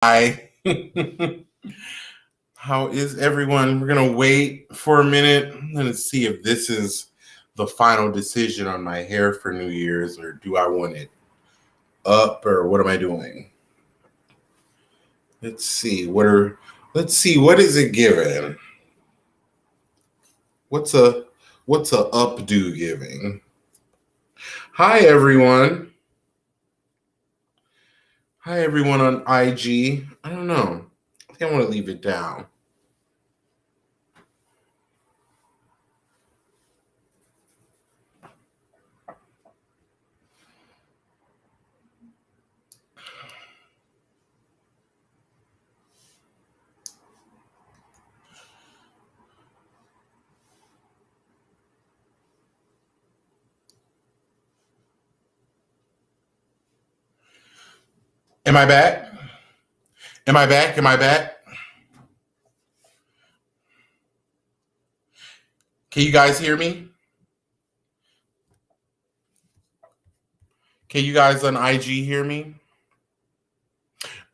Hi. How is everyone? We're going to wait for a minute. I'm going to see if this is the final decision on my hair for New Year's, or do I want it up, or what am I doing? Let's see. What is it giving? What's a updo giving? Hi everyone. Hi everyone on IG. I don't know. I think I want to leave it down. Am I back? Am I back? Am I back? Can you guys hear me? Can you guys on IG hear me?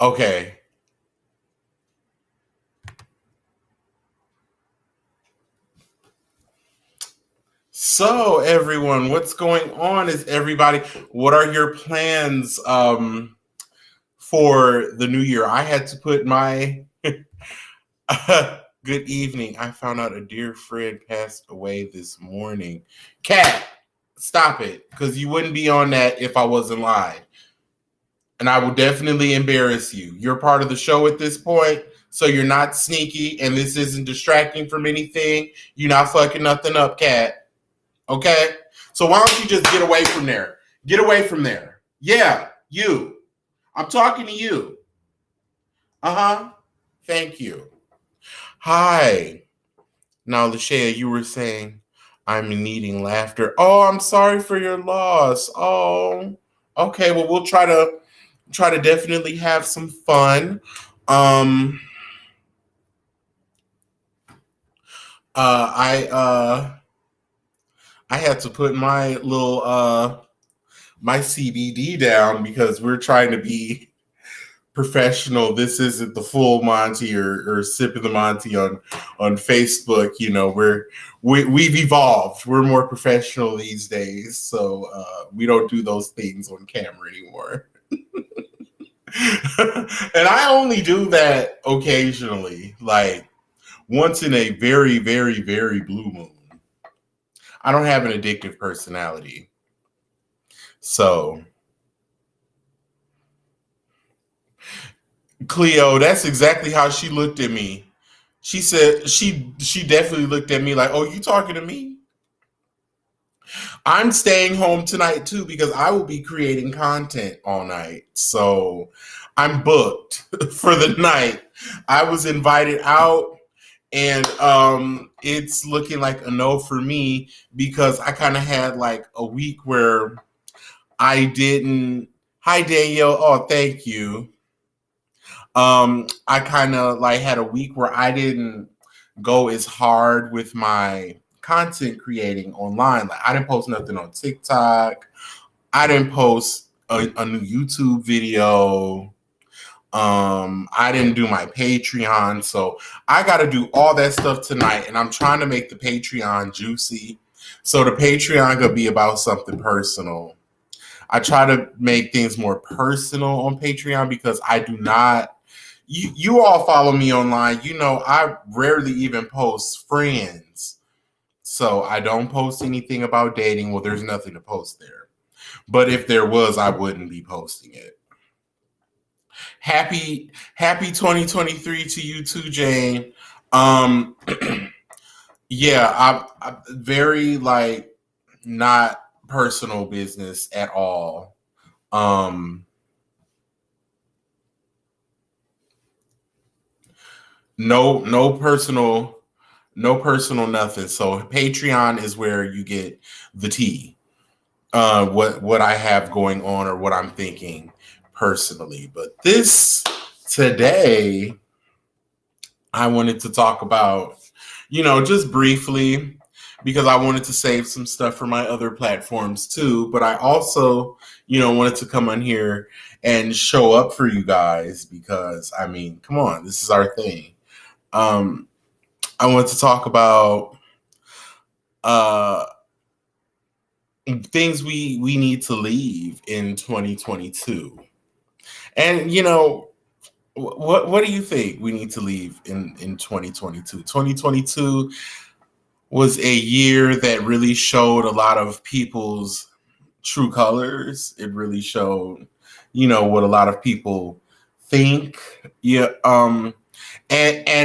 Okay. So everyone, what's going on? What are your plans for the new year? I had to put my good evening. I found out a dear friend passed away this morning. Kat, stop it, because you wouldn't be on that if I wasn't live. And I will definitely embarrass you. You're part of the show at this point, so you're not sneaky, and this isn't distracting from anything. You're not fucking nothing up, Kat. Okay? So why don't you just get away from there? Get away from there. Yeah, you. I'm talking to you. Uh-huh. Thank you. Hi. Now, Lashea, you were saying I'm needing laughter. Oh, I'm sorry for your loss. Oh, okay. Well, we'll try to definitely have some fun. I had to put my little my CBD down because we're trying to be professional. This isn't the full Monty or sipping the Monty on Facebook. You know, we've evolved. We're more professional these days, so we don't do those things on camera anymore. And I only do that occasionally, like once in a very, very, very blue moon. I don't have an addictive personality. So, Cleo, that's exactly how she looked at me. She said she definitely looked at me like, "Oh, you talking to me?" I'm staying home tonight too because I will be creating content all night. So, I'm booked for the night. I was invited out, and it's looking like a no for me because I kind of had like a week where I didn't. Hi Danielle. Oh, thank you. I kind of like had a week where I didn't go as hard with my content creating online. Like I didn't post nothing on TikTok. I didn't post a new YouTube video. I didn't do my Patreon, so I got to do all that stuff tonight, and I'm trying to make the Patreon juicy. So the Patreon could be about something personal. I try to make things more personal on Patreon because I do not. You all follow me online. You know I rarely even post friends, so I don't post anything about dating. Well, there's nothing to post there. But if there was, I wouldn't be posting it. Happy 2023 to you too, Jane. Um, yeah, I'm very like not personal business at all. Um, no personal, no personal nothing. So Patreon is where you get the tea. What I have going on or what I'm thinking personally. But this today, I wanted to talk about, just briefly. because I wanted to save some stuff for my other platforms too. But I also, wanted to come on here and show up for you guys because, I mean, come on, this is our thing. Um, I want to talk about uh, things we need to leave in 2022. And what do you think we need to leave in 2022? 2022 was a year that really showed a lot of people's true colors. It really showed, what a lot of people think. Yeah. And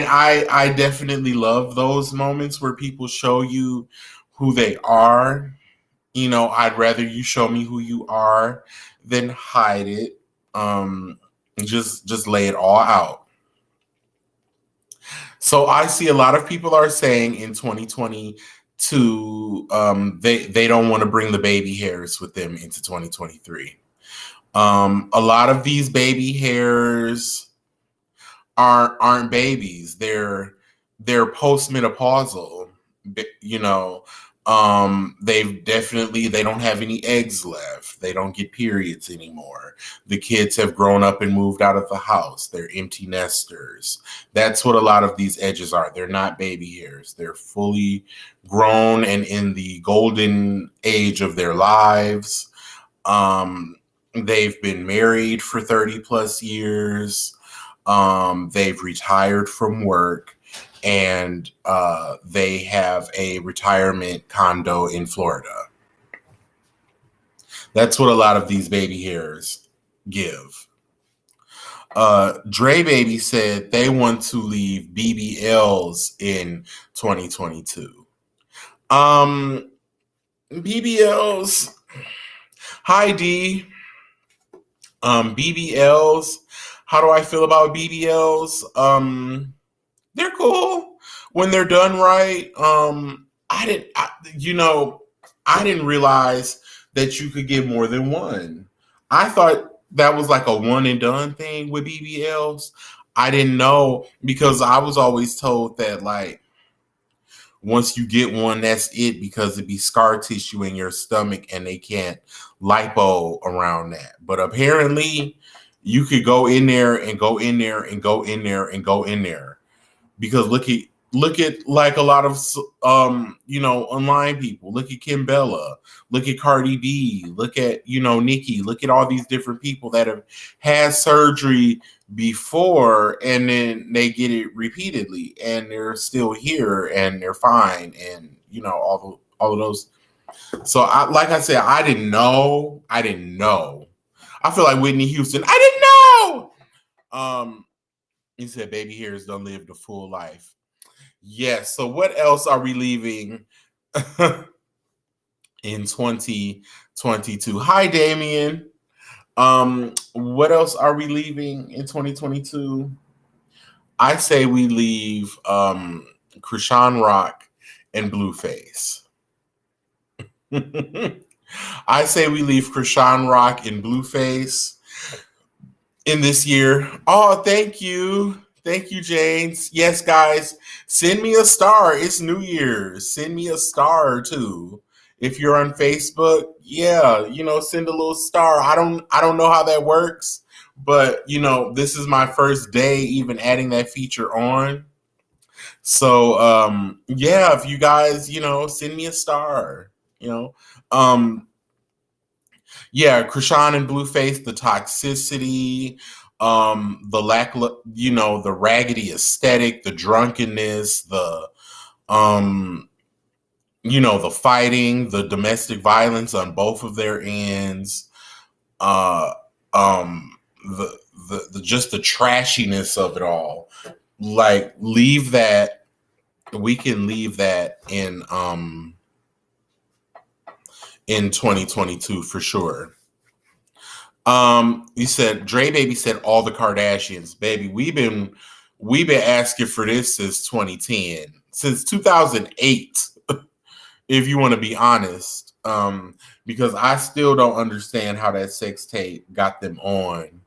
I definitely love those moments where people show you who they are. I'd rather you show me who you are than hide it. Just lay it all out. So I see a lot of people are saying in 2022 they don't want to bring the baby hairs with them into 2023. A lot of these baby hairs aren't babies. They're postmenopausal. You know, they don't have any eggs left. They don't get periods anymore. The kids have grown up and moved out of the house. They're empty nesters. That's what a lot of these edges are. They're not baby hairs. They're fully grown and in the golden age of their lives. They've been married for 30 plus years. They've retired from work, and they have a retirement condo in Florida. That's what a lot of these baby hairs give. Dre Baby said they want to leave BBLs in 2022. BBLs. Hi D. BBLs. How do I feel about BBLs? They're cool when they're done right. I didn't realize that you could get more than one. I thought that was like a one and done thing with BBLs. I didn't know because I was always told that like once you get one, that's it because it'd be scar tissue in your stomach and they can't lipo around that. But apparently you could go in there and go in there and go in there and go in there because look at like a lot of online people. Look at Kim Bella, look at Cardi B, look at Nicki, look at all these different people that have had surgery before and then they get it repeatedly and they're still here and they're fine and all of those. So like I said, I didn't know. I feel like Whitney Houston. I didn't know. He said baby hairs don't live the full life. Yes. So what else are we leaving in 2022? Hi, Damien. What else are we leaving in 2022? I say we leave Krishan Rock and Blueface. I say we leave Krishan Rock and Blueface in this year. Oh, thank you. Thank you, James. Yes, guys, send me a star. It's New Year's. Send me a star too. If you're on Facebook, yeah, send a little star. I don't know how that works, but this is my first day even adding that feature on. So yeah, if you guys, send me a star, yeah, Krishan and Blueface, the toxicity, the raggedy aesthetic, the drunkenness, the the fighting, the domestic violence on both of their ends, uh, the just the trashiness of it all. Like, leave that. We can leave that in 2022 for sure. You said Dre Baby said all the Kardashians. Baby, we've been asking for this since 2010, since 2008, if you want to be honest. Because I still don't understand how that sex tape got them on.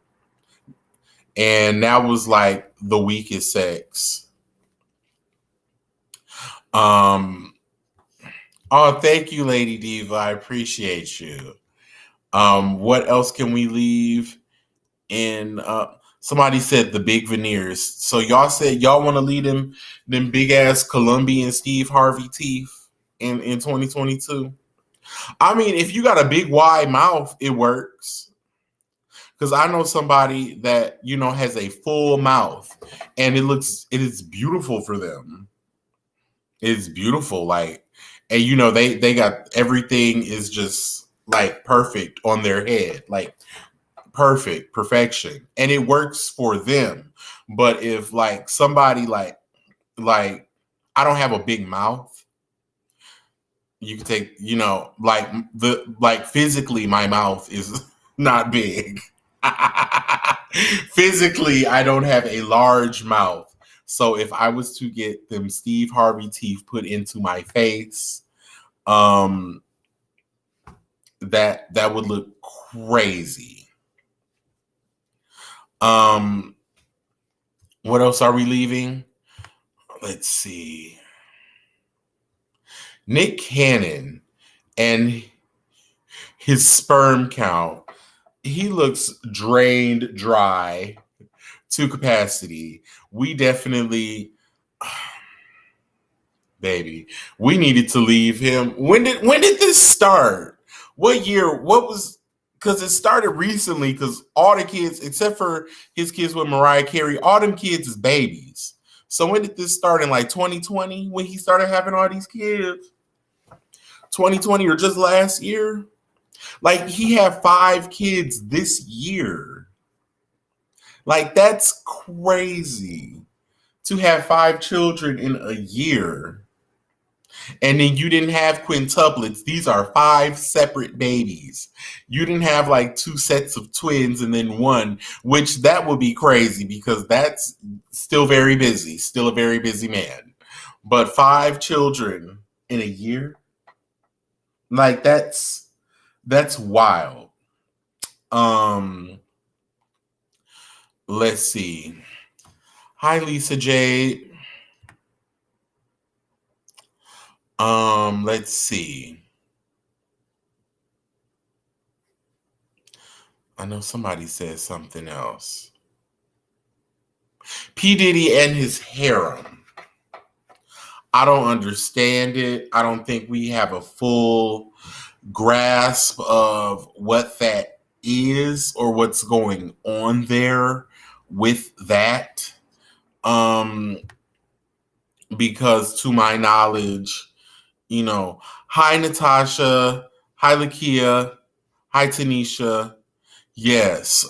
And that was like the weakest sex. Oh, thank you, Lady Diva. I appreciate you. What else can we leave in? Somebody said the big veneers. So y'all said y'all want to leave them big ass Colombian Steve Harvey teeth in 2022. I mean, if you got a big wide mouth, it works. Because I know somebody that has a full mouth, and it is beautiful for them. It's beautiful, like, and they got everything is just like perfect on their head, like perfection, and it works for them. But if like somebody like I don't have a big mouth, you can take like physically my mouth is not big. Physically, I don't have a large mouth. So if I was to get them Steve Harvey teeth put into my face, um, that would look crazy. Um, what else are we leaving? Let's see. Nick Cannon and his sperm count. He looks drained dry to capacity. We definitely, baby, we needed to leave him. When did this start? What year? What was? Because it started recently. Because all the kids, except for his kids with Mariah Carey, all them kids is babies. So when did this start? In like 2020, when he started having all these kids? 2020 or just last year? Like he had 5 kids this year. Like that's crazy to have 5 children in a year. And then you didn't have quintuplets. These are 5 separate babies. You didn't have like 2 sets of twins and then one, which that would be crazy because that's still very busy, still a very busy man. But 5 children in a year? Like that's wild. Um let's see. Hi Lisa Jade. Let's see. I know somebody said something else. P. Diddy and his harem. I don't understand it. I don't think we have a full grasp of what that is or what's going on there with that. Because to my knowledge, hi Natasha, hi Lakia, hi Tanisha. Yes.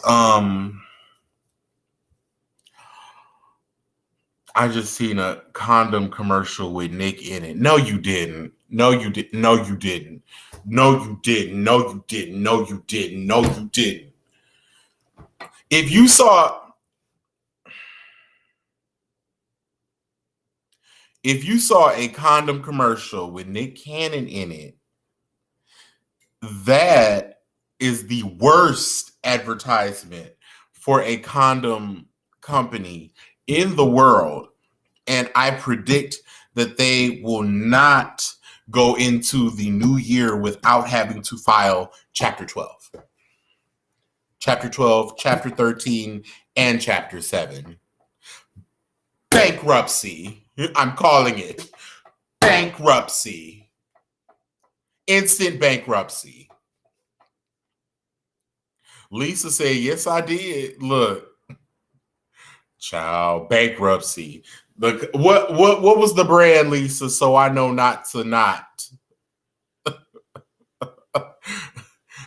I just seen a condom commercial with Nick in it. No, you didn't. No, you didn't. No, you didn't. No, you didn't. No, you didn't. No, you didn't. No, you didn't. If you saw a condom commercial with Nick Cannon in it, that is the worst advertisement for a condom company in the world. And I predict that they will not go into the new year without having to file Chapter 12. Chapter 12, Chapter 13, and Chapter 7. Bankruptcy. I'm calling it bankruptcy. Instant bankruptcy. Lisa said, yes, I did. Look, child, bankruptcy. Look, what was the brand, Lisa? So I know not to not.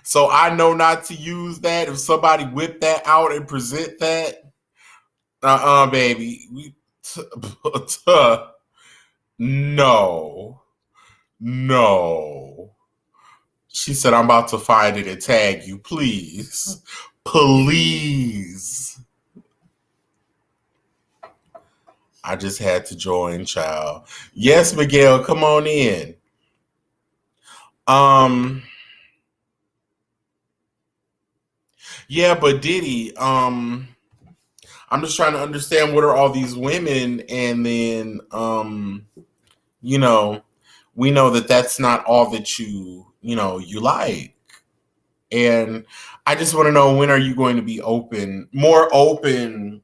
So I know not to use that. If somebody whip that out and present that, baby, no. She said, I'm about to find it and tag you. Please. Please. I just had to join, child. Yes, Miguel, come on in. Yeah, but Diddy, I'm just trying to understand what are all these women, and then we know that that's not all that you like. And I just want to know, when are you going to be more open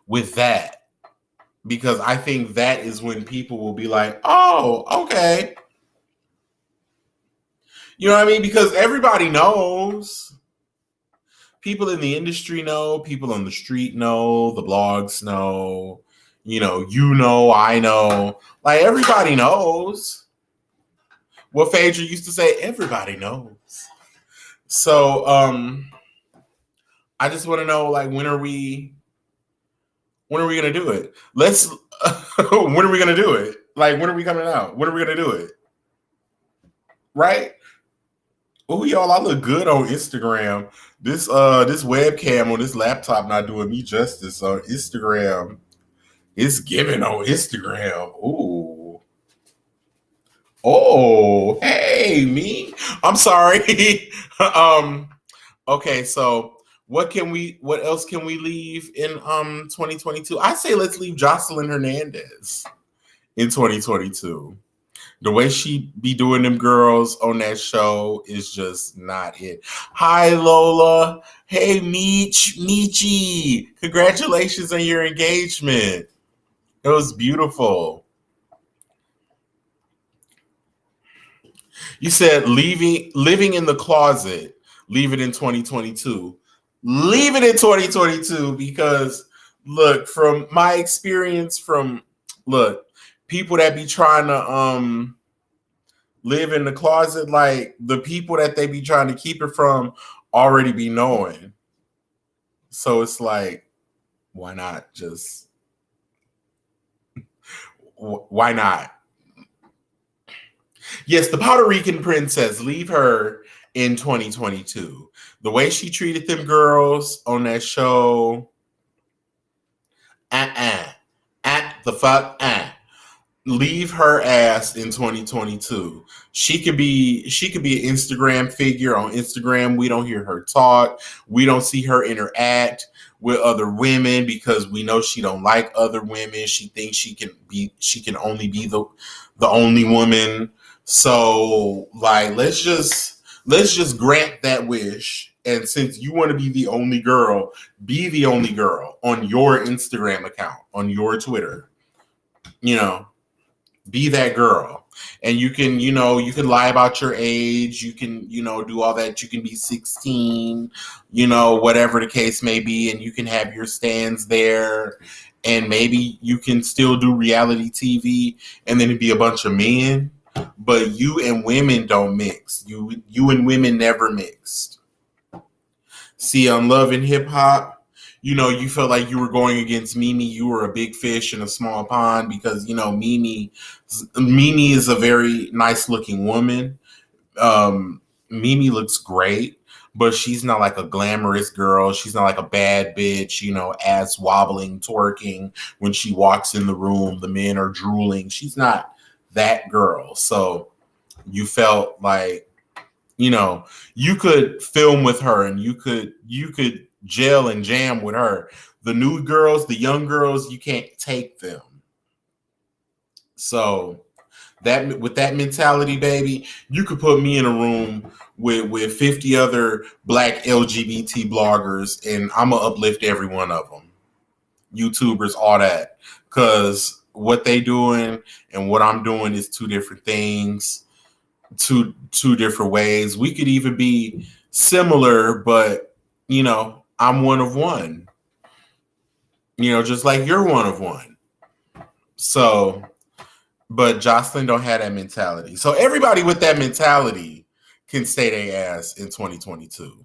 with that? Because I think that is when people will be like, oh, okay. You know what I mean? Because everybody knows. People in the industry know, people on the street know, the blogs know, I know. Like, everybody knows. What Phaedra used to say, everybody knows. So, I just want to know, like, when are we gonna do it? When are we gonna do it? Like, when are we coming out? When are we gonna do it? Right? Oh, y'all, I look good on Instagram. This webcam on this laptop not doing me justice on Instagram. It's giving on Instagram. Ooh. Oh, hey, me. I'm sorry. Okay, so what else can we leave in 2022? I say let's leave Jocelyn Hernandez in 2022. The way she be doing them girls on that show is just not it. Hi, Lola. Hey, Michi. Congratulations on your engagement. It was beautiful. You said living in the closet. Leave it in 2022. Leave it in 2022 because, look, from my experience, people that be trying to live in the closet, like, the people that they be trying to keep it from already be knowing. So it's like, why not? Why not? Yes, the Puerto Rican princess, leave her in 2022. The way she treated them girls on that show, at the fuck, leave her ass in 2022. She could be an Instagram figure on Instagram. We don't hear her talk. We don't see her interact with other women because we know she don't like other women. She thinks she can only be the only woman. So, like, let's just grant that wish. And since you want to be the only girl on your Instagram account, on your Twitter. Be that girl. And you can lie about your age. You can, do all that. You can be 16, whatever the case may be. And you can have your stands there. And maybe you can still do reality TV and then it'd be a bunch of men. But you and women don't mix. You and women never mixed. See, on Love and Hip Hop, you felt like you were going against Mimi. You were a big fish in a small pond because, Mimi is a very nice looking woman. Mimi looks great, but she's not like a glamorous girl. She's not like a bad bitch, ass wobbling, twerking. When she walks in the room, the men are drooling. She's not that girl. So you felt like, you could film with her and you could gel and jam with her. The new girls, the young girls, you can't take them. So with that mentality, baby, you could put me in a room with 50 other Black LGBT bloggers and I'm gonna uplift every one of them. YouTubers, all that. Because what they doing and what I'm doing is two different things. Two different ways. We could even be similar, but I'm one of one. Just like you're one of one. So, but Jocelyn don't have that mentality. So everybody with that mentality can stay their ass in 2022.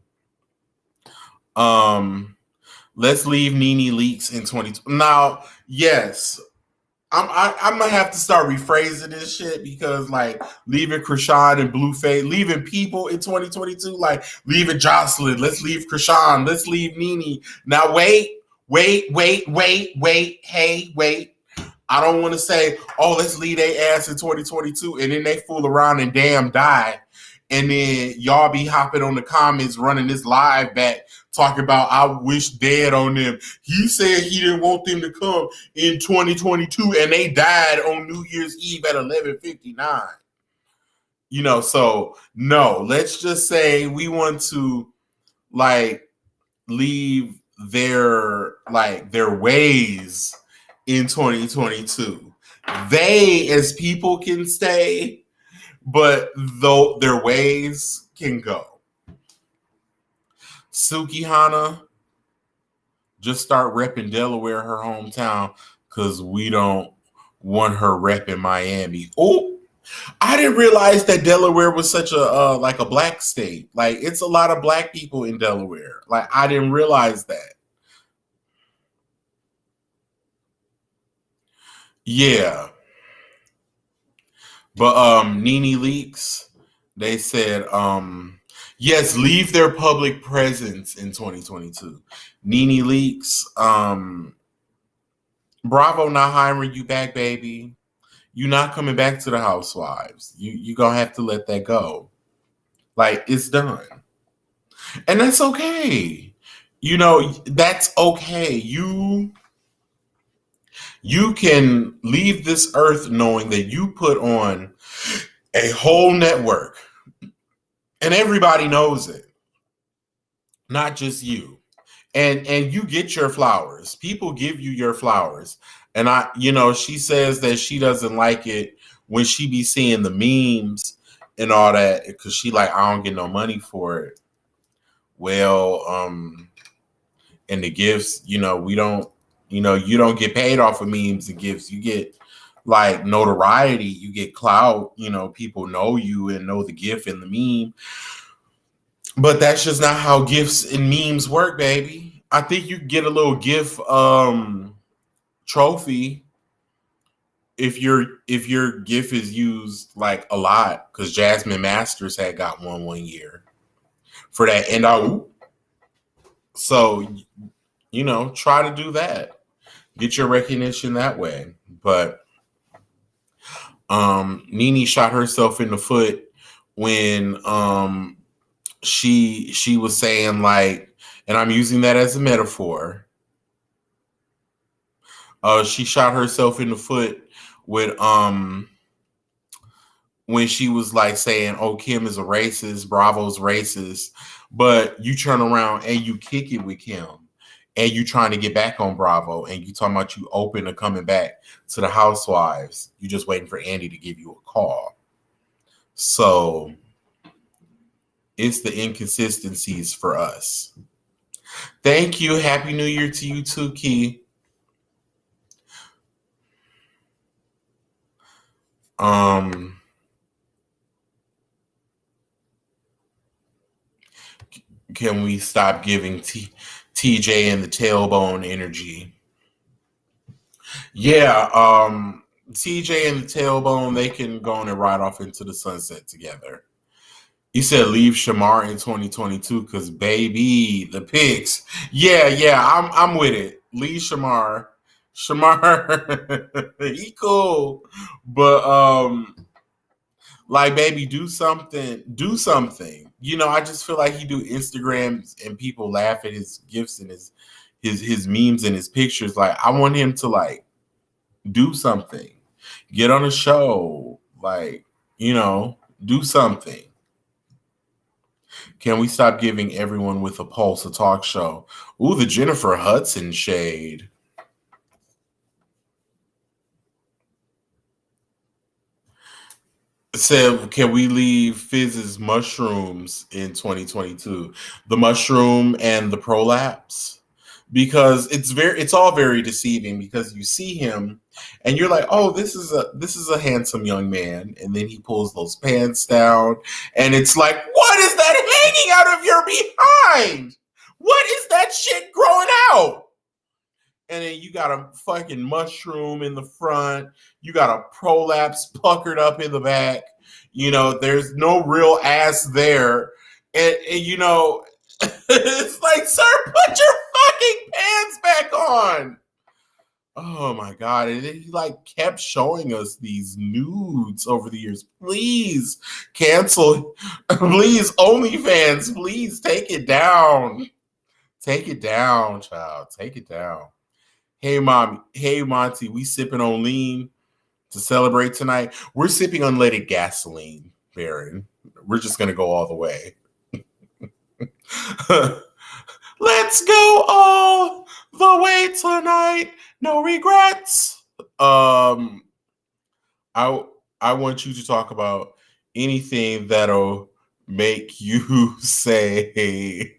Let's leave Nene Leakes in 2020. Now, yes. I'm gonna have to start rephrasing this shit because, like, leaving Krishan and Blueface, leaving people in 2022, like leaving Jocelyn, let's leave Krishan, let's leave Nene. Now wait. Hey, wait. I don't want to say, oh, let's leave their ass in 2022 and then they fool around and damn die and then y'all be hopping on the comments, running this live back, talking about I wish dead on them. He said he didn't want them to come in 2022, and they died on New Year's Eve at 11:59. So no, let's just say we want to like leave their ways in 2022. They as people can stay, but though their ways can go. Suki Hana, just start repping Delaware, her hometown, because we don't want her repping Miami. Oh, I didn't realize that Delaware was such a like a black state. Like it's a lot of black people in Delaware. Like I didn't realize that. Yeah. But Nene Leaks, they said yes, leave their public presence in 2022. Nene Leaks, Bravo not hiring you back, baby. You're not coming back to the Housewives. You gonna have to let that go. Like it's done. And that's okay. That's okay. You can leave this earth knowing that you put on a whole network and everybody knows it, not just you. And you get your flowers. People give you your flowers. And she says that she doesn't like it when she be seeing the memes and all that because she like, I don't get no money for it. Well, and the gifts, we don't, you don't get paid off of memes and gifts. You get like notoriety, you get clout, people know you and know the gift and the meme. But that's just not how gifts and memes work, baby. I think you get a little gift trophy if your gift is used like a lot, because Jasmine Masters had got one year for that. And so try to do that. Get your recognition that way. But Nene shot herself in the foot when she was saying like, and I'm using that as a metaphor. She shot herself in the foot with when she was like saying, "Oh, Kim is a racist, Bravo's racist," but you turn around and you kick it with Kim, and you trying to get back on Bravo, and you talking about you open to coming back to the Housewives. You just waiting for Andy to give you a call. So it's the inconsistencies for us. Thank you. Happy New Year to you too, Key. Can we stop giving TJ and the tailbone energy? Yeah, TJ and the tailbone, they can go on and ride off into the sunset together. You said leave Shamar in 2022 because baby, the pics. Yeah, I'm with it. Leave Shamar. Shamar, he cool, but like baby, do something. I just feel like he do Instagrams and people laugh at his gifts and his memes and his pictures. Like I want him to like do something, get on a show, like do something. Can we stop giving everyone with a pulse a talk show? Ooh, the Jennifer Hudson shade. Said, can we leave Fizz's mushrooms in 2022? The mushroom and the prolapse? Because it's all very deceiving because you see him and you're like, oh, this is a handsome young man, and then he pulls those pants down and it's like, what is that hanging out of your behind? What is that shit growing out? And then you got a fucking mushroom in the front. You got a prolapse puckered up in the back. There's no real ass there. And it's like, sir, put your fucking pants back on. Oh my God. And then he like kept showing us these nudes over the years. Please cancel. Please, OnlyFans, please take it down. Take it down, child. Take it down. Hey, mommy. Hey, Monty. We sipping on lean to celebrate tonight. We're sipping unleaded gasoline, Baron. We're just going to go all the way. Let's go all the way tonight. No regrets. Um, I I want you to talk about anything that'll make you say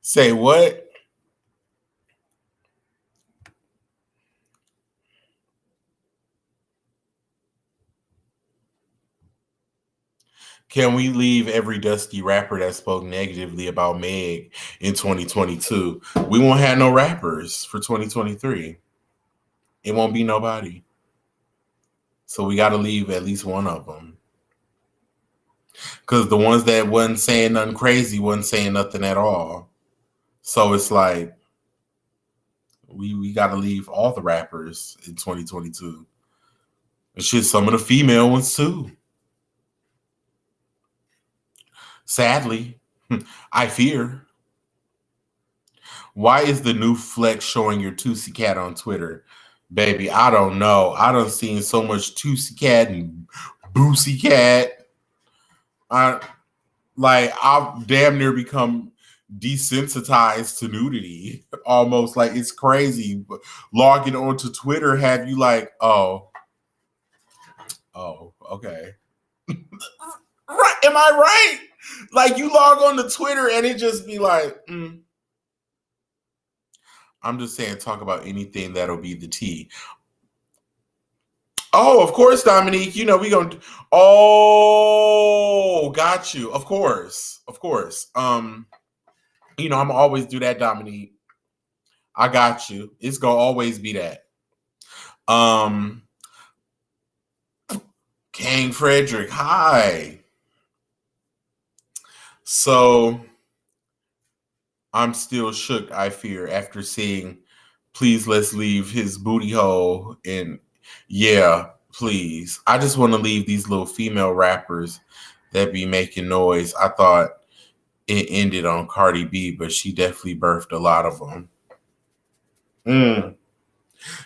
say what? Can we leave every dusty rapper that spoke negatively about Meg in 2022? We won't have no rappers for 2023. It won't be nobody. So we got to leave at least one of them. Because the ones that wasn't saying nothing crazy wasn't saying nothing at all. So it's like we got to leave all the rappers in 2022. And shit, some of the female ones too. Sadly, I fear. Why is the new flex showing your Tootsie Cat on Twitter? Baby, I don't know. I done seen so much Tootsie Cat and Boosie Cat. I've damn near become desensitized to nudity. Almost like it's crazy. Logging onto Twitter have you like, oh, okay. Right? Am I right? Like you log on to Twitter and it just be like, I'm just saying, talk about anything that'll be the tea. Oh, of course, Dominique. You know we gonna. Oh, got you. Of course, of course. I'm always do that, Dominique. I got you. It's gonna always be that. Um, King Frederick, hi. So I'm still shook. I fear after seeing. Please let's leave his booty hole and yeah, please. I just want to leave these little female rappers that be making noise. I thought it ended on Cardi B, but she definitely birthed a lot of them.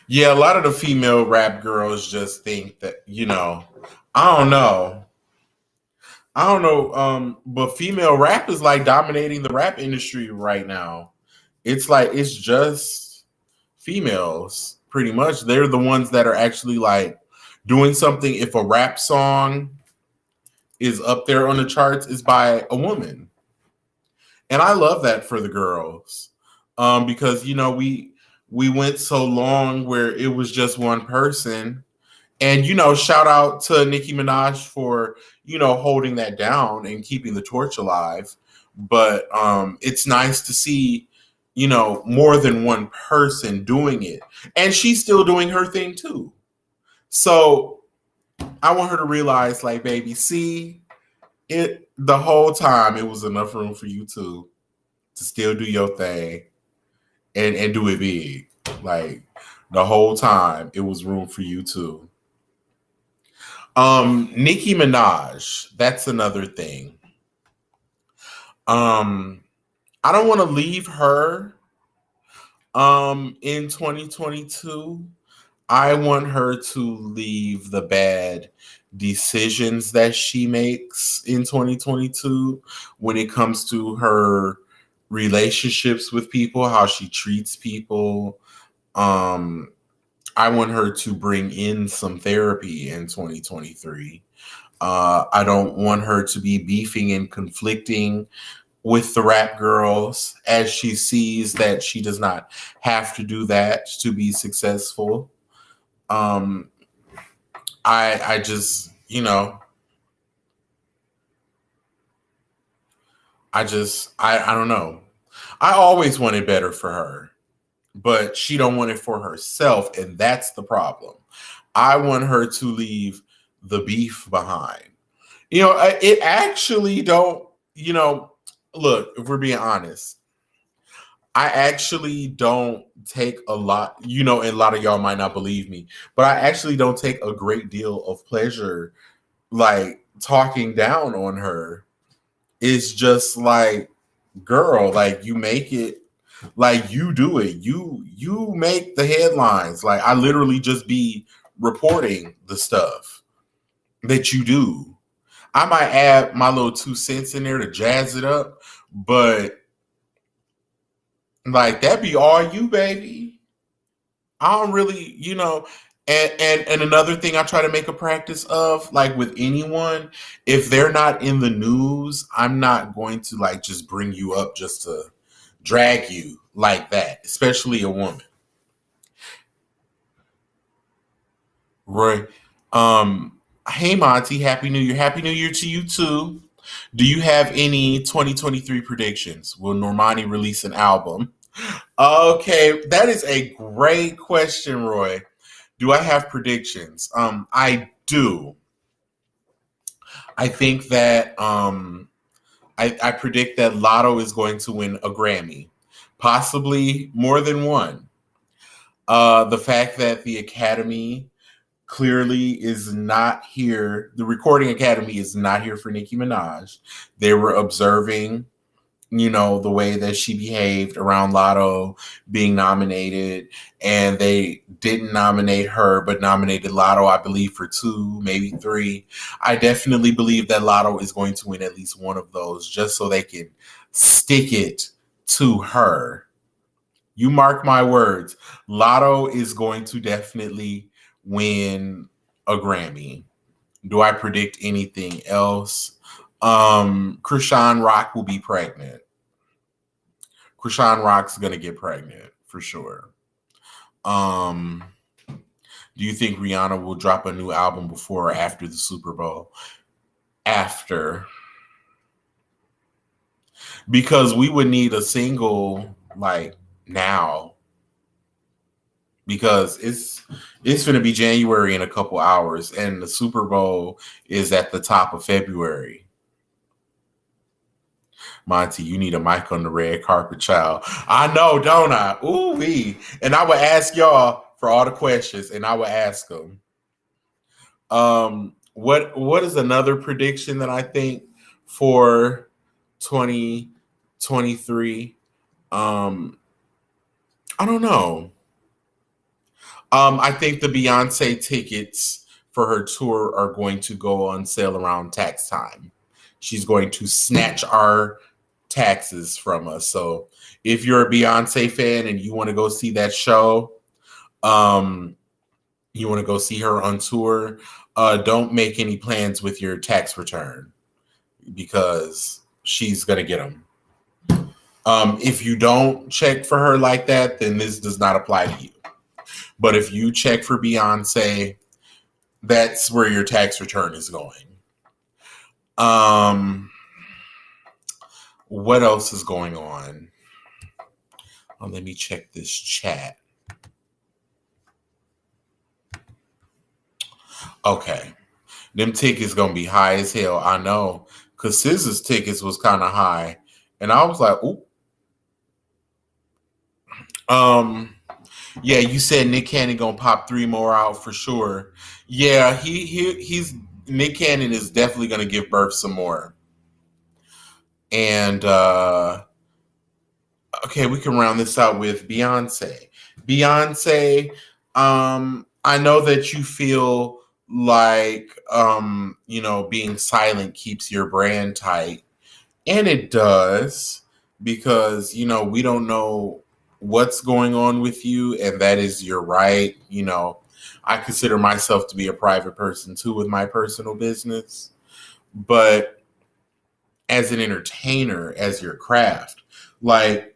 Yeah, a lot of the female rap girls just think that, I don't know. I don't know. But female rap is like dominating the rap industry right now. It's like it's just females, pretty much. They're the ones that are actually like doing something. If a rap song is up there on the charts, is by a woman. And I love that for the girls. Because we went so long where it was just one person. And shout out to Nicki Minaj for holding that down and keeping the torch alive. But it's nice to see more than one person doing it, and she's still doing her thing too. So I want her to realize, like, baby, see it the whole time. It was enough room for you to still do your thing and do it big. Like the whole time, it was room for you too. Nicki Minaj, that's another thing. I don't want to leave her in 2022. I want her to leave the bad decisions that she makes in 2022 when it comes to her relationships with people, how she treats people. I want her to bring in some therapy in 2023. I don't want her to be beefing and conflicting with the rap girls as she sees that she does not have to do that to be successful. I just, I don't know. I always wanted better for her, but she don't want it for herself, and that's the problem. I want her to leave the beef behind. It actually don't, look, if we're being honest, I actually don't take a lot, and a lot of y'all might not believe me, but I actually don't take a great deal of pleasure like talking down on her. It's just like, girl, like you make it, like you do it. You make the headlines. Like I literally just be reporting the stuff that you do. I might add my little 2 cents in there to jazz it up, but like that be all you, baby. I don't really, and another thing I try to make a practice of, like with anyone, if they're not in the news, I'm not going to like just bring you up just to drag you like that, especially a woman. Right. Hey Monty, Happy New Year. Happy New Year to you too. Do you have any 2023 predictions? Will Normani release an album? Okay, that is a great question, Roy. Do I have predictions? I do. I think that I predict that Lotto is going to win a Grammy, possibly more than one. The fact that the Academy clearly is not here, the Recording Academy is not here for Nicki Minaj. They were observing the way that she behaved around Lotto being nominated, and they didn't nominate her, but nominated Lotto, I believe, for 2, maybe 3. I definitely believe that Lotto is going to win at least one of those just so they can stick it to her. You mark my words. Lotto is going to definitely win a Grammy. Do I predict anything else? Krishan Rock will be pregnant. Krishan Rock's gonna get pregnant for sure. Um, do you think Rihanna will drop a new album before or after the Super Bowl? After, because we would need a single like now, because it's going to be January in a couple hours, and the Super Bowl is at the top of February. Monty, you need a mic on the red carpet, child. I know, don't I? Ooh wee. And I would ask y'all for all the questions, and I would ask them. What is another prediction that I think for 2023? I don't know. I think the Beyonce tickets for her tour are going to go on sale around tax time. She's going to snatch our taxes from us. So if you're a Beyonce fan and you want to go see that show, you want to go see her on tour, don't make any plans with your tax return because she's going to get them. If you don't check for her like that, then this does not apply to you. But if you check for Beyonce, that's where your tax return is going. What else is going on? Let me check this chat. Okay. Them tickets gonna be high as hell. I know. Cause SZA's tickets was kind of high. And I was like, ooh. Yeah, you said Nick Cannon gonna pop 3 more out for sure. Yeah, he's Nick Cannon is definitely gonna give birth some more. And okay, we can round this out with Beyonce. Beyonce, I know that you feel like being silent keeps your brand tight, and it does, because we don't know what's going on with you, and that is your right. I consider myself to be a private person too with my personal business, but as an entertainer, as your craft, like,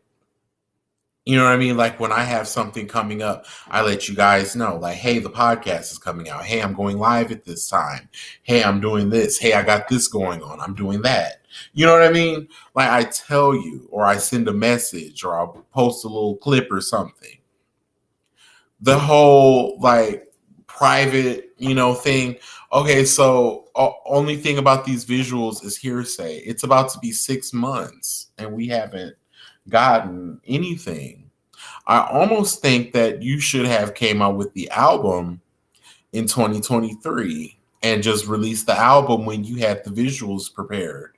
you know what I mean? Like when I have something coming up, I let you guys know, like, hey, the podcast is coming out. Hey, I'm going live at this time. Hey, I'm doing this. Hey, I got this going on. I'm doing that. You know what I mean? Like I tell you, or I send a message, or I'll post a little clip or something. The whole like private, thing. Okay, so only thing about these visuals is hearsay. It's about to be 6 months, and we haven't gotten anything. I almost think that you should have came out with the album in 2023 and just released the album when you had the visuals prepared.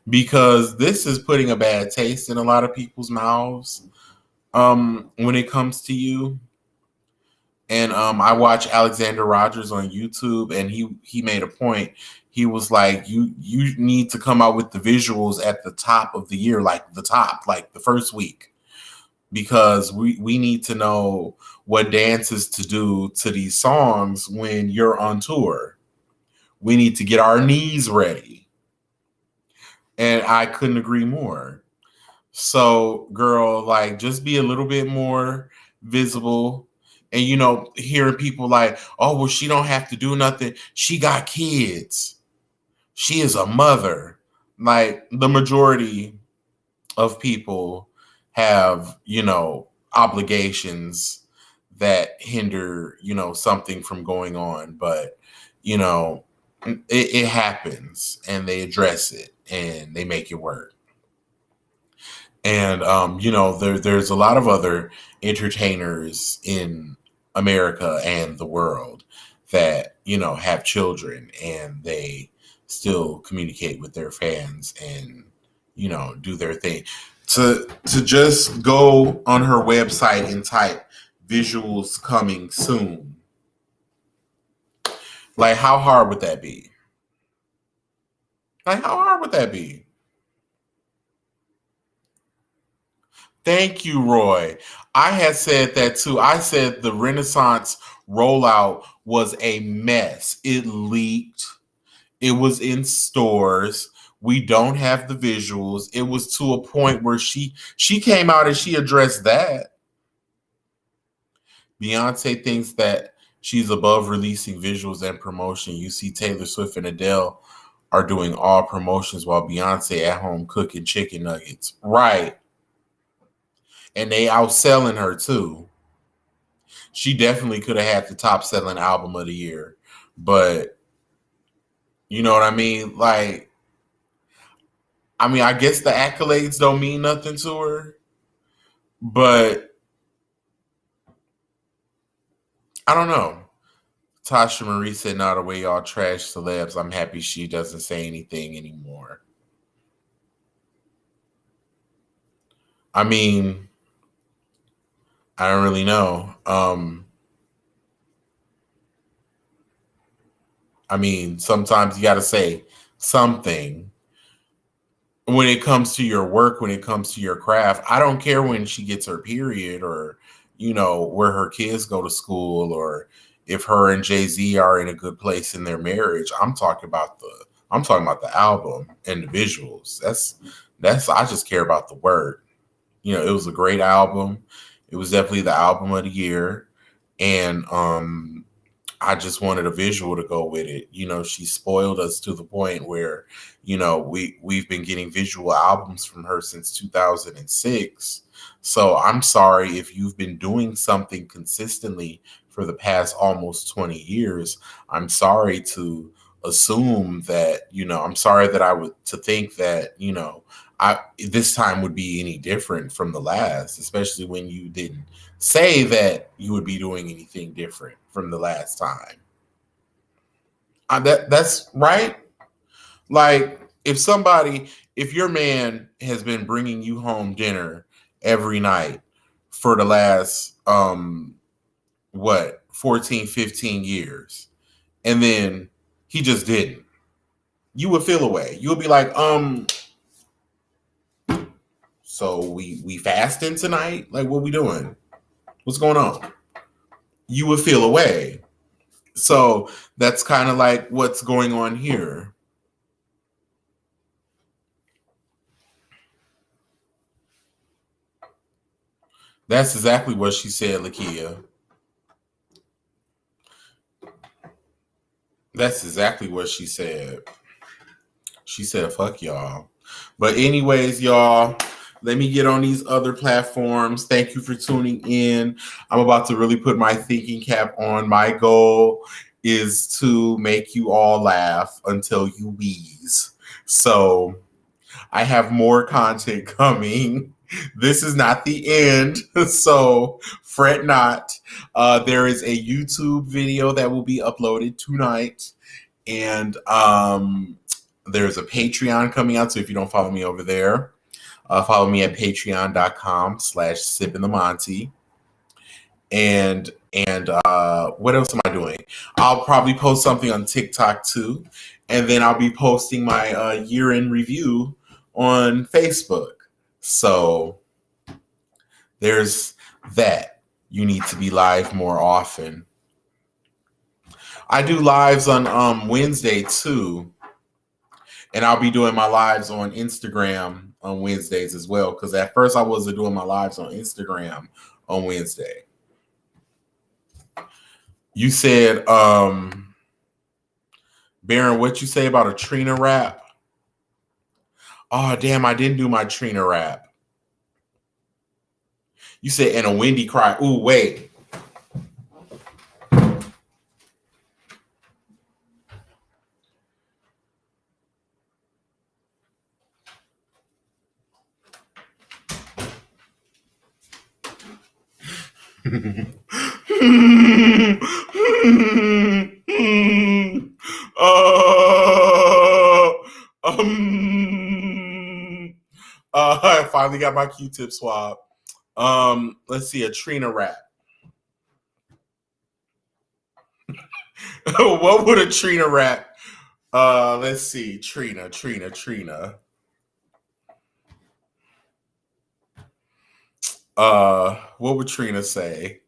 Because this is putting a bad taste in a lot of people's mouths when it comes to you. And I watch Alexander Rogers on YouTube, and he made a point. He was like, you need to come out with the visuals at the top of the year, like the first week, because we need to know what dances to do to these songs when you're on tour. We need to get our knees ready. And I couldn't agree more. So, girl, like, just be a little bit more visible. And, hearing people like, oh, well, she don't have to do nothing. She got kids. She is a mother. Like, the majority of people have, obligations that hinder, something from going on. But, it happens, and they address it and they make it work. And there's a lot of other entertainers in America and the world that have children, and they still communicate with their fans and do their thing. To just go on her website and type visuals coming soon. Like, how hard would that be? Like, how hard would that be? Thank you, Roy. I had said that too. I said the Renaissance rollout was a mess. It leaked. It was in stores. We don't have the visuals. It was to a point where she came out and she addressed that. Beyonce thinks that she's above releasing visuals and promotion. You see Taylor Swift and Adele are doing all promotions while Beyonce at home cooking chicken nuggets. Right. And they outselling her too. She definitely could have had the top selling album of the year. But you know what I mean? Like, I guess the accolades don't mean nothing to her. But I don't know. Tasha Marie said, "Not the way y'all trash celebs. I'm happy she doesn't say anything anymore." I mean, I don't really know. Sometimes you got to say something when it comes to your work, when it comes to your craft. I don't care when she gets her period, or where her kids go to school, or if her and Jay-Z are in a good place in their marriage. I'm talking about the album and the visuals. That's I just care about the work. It was a great album. It was definitely the album of the year. And I just wanted a visual to go with it. She spoiled us to the point where, we've been getting visual albums from her since 2006. So I'm sorry if you've been doing something consistently for the past almost 20 years. I'm sorry to assume that, I'm sorry that to think that, this time would be any different from the last, especially when you didn't say that you would be doing anything different from the last time. That's right. Like, if your man has been bringing you home dinner every night for the last 14, 15 years, and then he just didn't, you would feel away. You'll be like, so we fasting tonight? Like, what we doing? What's going on? You would feel away. So that's kind of like what's going on here. That's exactly what she said, Lakia. That's exactly what she said. She said, fuck y'all. But anyways, y'all, let me get on these other platforms. Thank you for tuning in. I'm about to really put my thinking cap on. My goal is to make you all laugh until you wheeze. So I have more content coming. This is not the end, so fret not. There is a YouTube video that will be uploaded tonight, and there's a Patreon coming out. So if you don't follow me over there, follow me at patreon.com/sippinthemonty. And what else am I doing? I'll probably post something on TikTok too, and then I'll be posting my year-end review on Facebook. So there's that. You need to be live more often. I do lives on Wednesday too, and I'll be doing my lives on Instagram on Wednesdays as well. Because at first I wasn't doing my lives on Instagram on Wednesday. You said, Baron, what you say about a Trina rap? Oh, damn, I didn't do my Trina rap. You said, and a Wendy cry. Ooh, wait. I finally got my Q-tip swab. Let's see, a Trina rap. What would a Trina rap? Let's see, Trina. What would Trina say?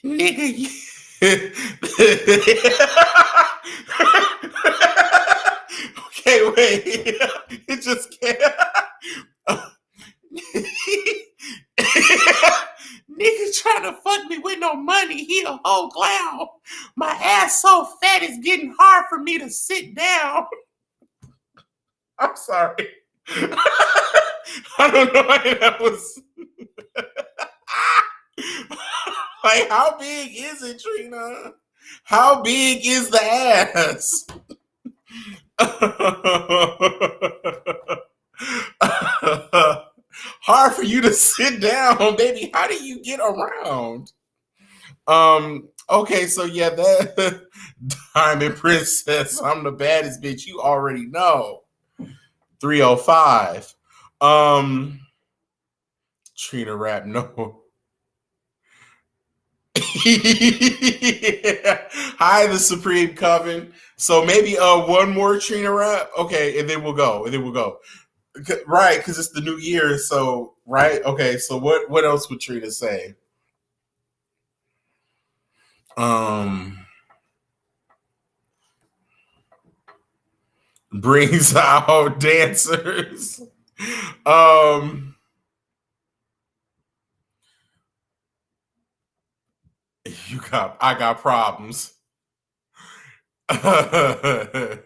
Nigga. Okay, wait. It just can't. Nigga trying to fuck me with no money. He a whole clown. My ass so fat it's getting hard for me to sit down. I'm sorry. I don't know why that was. Like, how big is it, Trina? How big is the ass? Hard for you to sit down, baby. How do you get around? Okay, so yeah, that Diamond Princess, I'm the baddest bitch. You already know. 305. Trina rap, no. Hi, the Supreme Coven. So maybe one more Trina rap. Okay, and then we'll go. Right, because it's the new year. So right, okay. So what else would Trina say? Brings out dancers. I got problems. I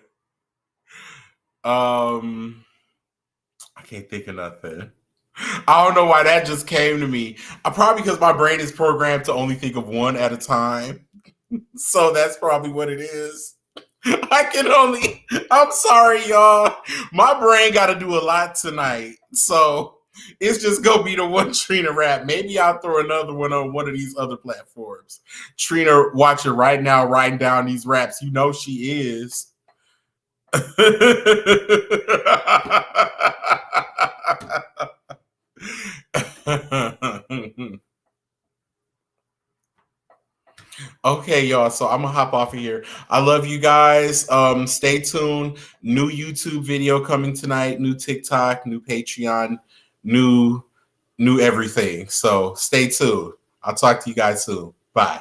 can't think of nothing. I don't know why that just came to me. Probably because my brain is programmed to only think of one at a time. So that's probably what it is. I'm sorry, y'all. My brain got to do a lot tonight. So it's just going to be the one Trina rap. Maybe I'll throw another one on one of these other platforms. Trina, watch it right now, writing down these raps. You know she is. Okay, y'all. So I'm gonna hop off of here. I love you guys. Stay tuned. New YouTube video coming tonight. New TikTok. New Patreon. New everything. So stay tuned. I'll talk to you guys soon. Bye.